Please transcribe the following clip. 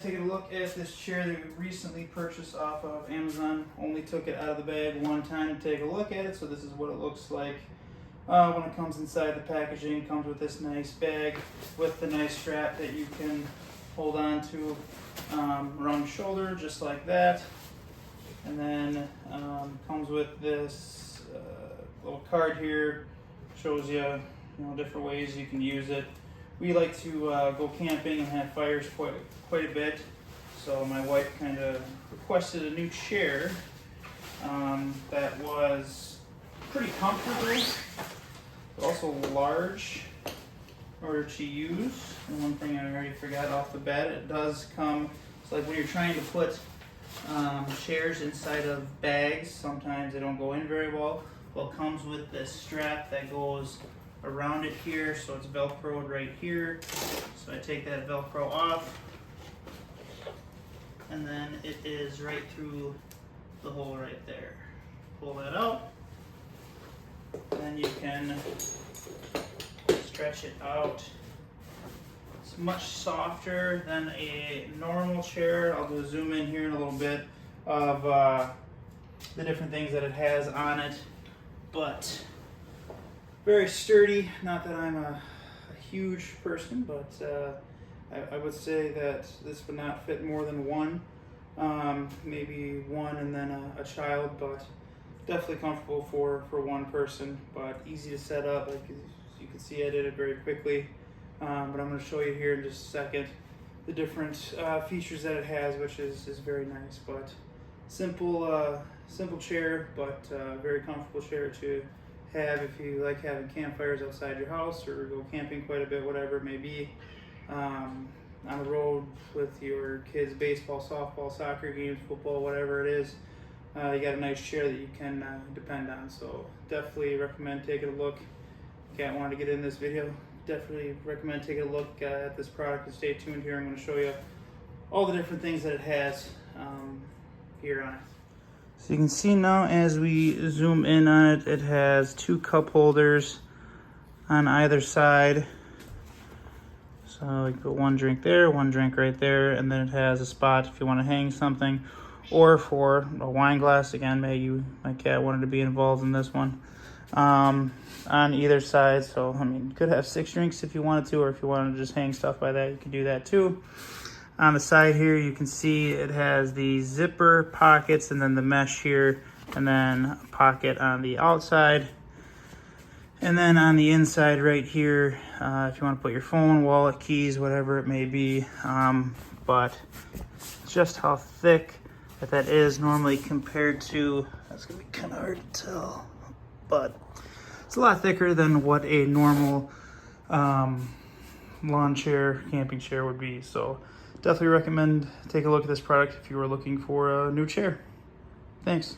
Take a look at this chair that we recently purchased off of Amazon. Only took it out of the bag one time to take a look at it, so this is what it looks like when it comes inside the packaging. It comes with this nice bag with the nice strap that you can hold on to around your shoulder, just like that. And then comes with this little card here, shows you, different ways you can use it. We like to go camping and have fires quite a bit, so my wife kind of requested a new chair that was pretty comfortable, but also large in order to use. And one thing I already forgot off the bat, it does come, it's like when you're trying to put chairs inside of bags, sometimes they don't go in very well. Well, it comes with this strap that goes around it here, so it's velcroed right here. So I take that velcro off, and then it is right through the hole right there. Pull that out, then you can stretch it out. It's much softer than a normal chair. I'll do a zoom in here in a little bit of the different things that it has on it, but very sturdy. Not that I'm a huge person, but I would say that this would not fit more than one, maybe one and then a child, but definitely comfortable for one person, but easy to set up. Like you can see, I did it very quickly, but I'm going to show you here in just a second the different features that it has, which is very nice. But simple chair, but very comfortable chair to have if you like having campfires outside your house or go camping quite a bit, whatever it may be. On the road with your kids' baseball, softball, soccer games, football, whatever it is, you got a nice chair that you can depend on. So definitely recommend taking a look. If you wanted to get in this video, definitely recommend taking a look at this product, and stay tuned here. I'm going to show you all the different things that it has here on it. So you can see now as we zoom in on it, it has two cup holders on either side. So you put one drink there, one drink right there, and then it has a spot if you want to hang something, or for a wine glass. Again, maybe my cat wanted to be involved in this one. On either side, so I mean, you could have 6 drinks if you wanted to, or if you wanted to just hang stuff by that, you can do that too. On the side here, you can see it has the zipper pockets, and then the mesh here, and then a pocket on the outside. And then on the inside right here, if you want to put your phone, wallet, keys, whatever it may be. But just how thick that is normally compared to, that's going to be kind of hard to tell, but it's a lot thicker than what a normal lawn chair, camping chair would be. So definitely recommend take a look at this product if you are looking for a new chair. Thanks.